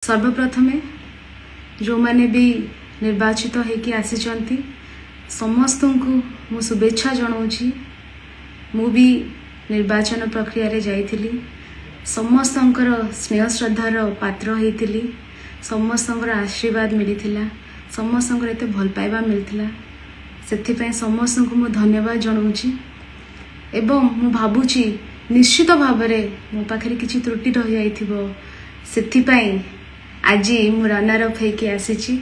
सर्वप्रथमे जो माने भी निर्वाचित होकि आसी समस्त को मु शुभेच्छा जनाऊँगी। मु भी निर्वाचन प्रक्रिया रे जाइथिली, समस्तंकर स्नेह श्रद्धार पात्र होइथिली, समस्तंकर आशीर्वाद मिलिथिला, समस्तंकर एते भल पाइबा मिलिथिला। सेथिपय समस्त को मु धन्यवाद जनाऊँगी एवं मु भाबुची निश्चित भाव मो पाखरे किछि त्रुटि रहि जाइथिबो। सेथिपय आज मु रनर अप होकि आसीची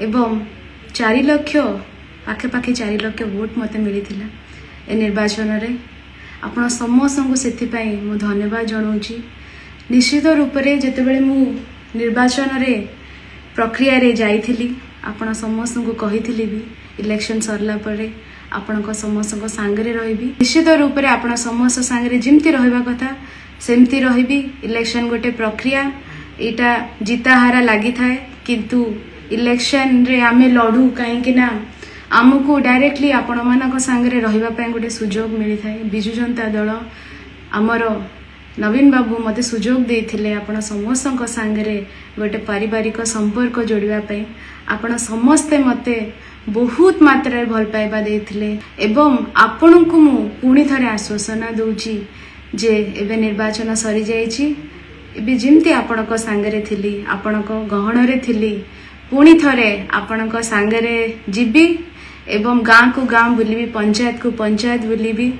एवं 4 लाख पाखे पाखे 4 लाख वोट मते मिलिथिला ए निर्वाचन रे। आपण समस्त को सेथिपय मु धन्यवाद जनाऊँगी। निश्चित रूप से जेतेबेले मु निर्वाचन रे प्रक्रिया रे जाइथिली, आपण समस्त को कहिथिली भी इलेक्शन सरला परे आपण समस्त को सांगरे रहिबी। निश्चित रूप से आपण समस्त सांगरे जिमती रहबा कथा सेमती रहिबी। इलेक्शन गोटे प्रक्रिया, एटा जीता हारा लगी थाए, किंतु इलेक्शन रे आमे लड़ू कहीं ना आमको डायरेक्टली आपण मानक सांगरे रहिबा पय गोटे सुजोग मिली थाए। बिजु जनता दल आमर नवीन बाबू मते सुजोग देथिले आपण समस्त सांगरे गोटे पारिवारिक संपर्क जोड़िबा पय। आपण समस्ते मते बहुत मात्रा भल पाइबा देथिले एवं आपण को मु पुणी थरे आश्वासन दउची जे एबे निर्वाचन सरी जाइची, एबे जिमती आपणक सांगरे थिली, आपणक गहणरे थिली, पुणी थरे आपणक सांगरे जिबी एवं गाँ को गाँ बुलिबी, पंचायत को पंचायत बुलिबी।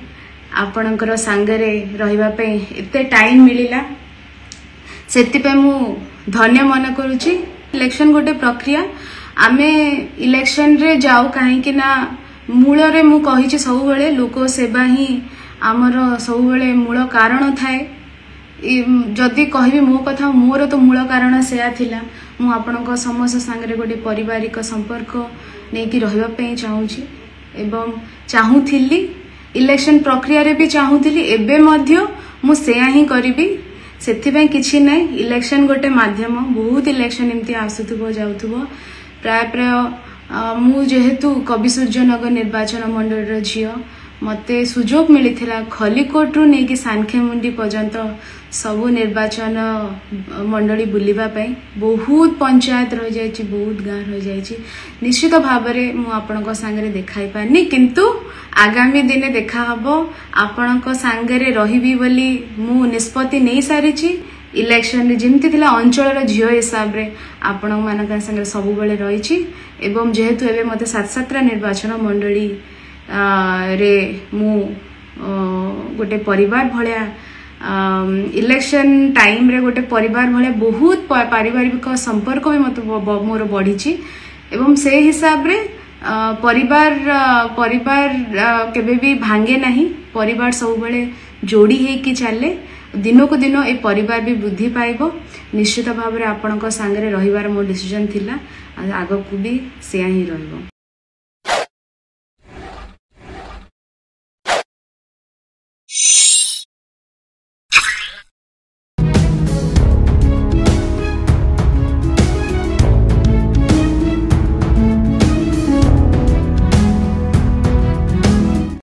आपणकर सांगरे रहिबा पय एते टाइम मिलिला, सेतिपय मु धन्य मन करूची। इलेक्शन गोटे प्रक्रिया, आमे इलेक्शन रे जाऊ कहीं कि ना मूल रे मु कहिची सब बेले लोक सेवा ही आमर सब बेले मूल कारण थाए। जदि कहबी मो कथा, मोर तो मूल कारण सेया थिला। मु आपणक समस्त सांगरे गोटे पारिवारिक संपर्क नेकी रहिबा पय चाहूची एवं चाहूथिली। इलेक्शन प्रक्रिया रे भी चाहूथिली, एबे मध्य मु सेया ही करिबी। सेथिपय किछि नै, इलेक्शन गोटे माध्यम, बहुत इलेक्शन एमती आसुथबो जाउथबो। प्राय प्राय मु जेहेतु कवि सूर्यनगर निर्वाचन मंडल झियो, मते सुजोग मिलिथिला खलीकोट रु नेकी सानखेमुंडी पर्यंत सबु निर्वाचन मंडली बुलिबा पय। बहुत पंचायत रह जायछि, बहुत गाँ रह जायछि। निश्चित भाव में मु आपणक सांगरे देखाई पारनी, किंतु आगामी दिने देखा हबो। आपणक सांगरे रहिबी बोली मु निष्पत्ति नै सारिछि। इलेक्शन रे जिमती थिला अंचल झियो हिसाब रे आपण मानक संगे सब बेले रहिछि एवं जेहेतु एबे मते 7 निर्वाचन मंडली रे मु गोटे परिवार भलिया इलेक्शन टाइम रे गोटे परिवार भलिया बहुत पारिवारिक संपर्क भी मत मोर बढ़ी एवं से हिसाब रे परिवार केबे भी भांगे नहीं। परिवार सब बेले जोड़ी है कि चले, दिन को दिन ए परिवार भी वृद्धि पाइबो। निश्चित भाव में आपणक सांगरे रहिबार मो डिसीजन थिला, आगो को भी सेया ही रहइबो।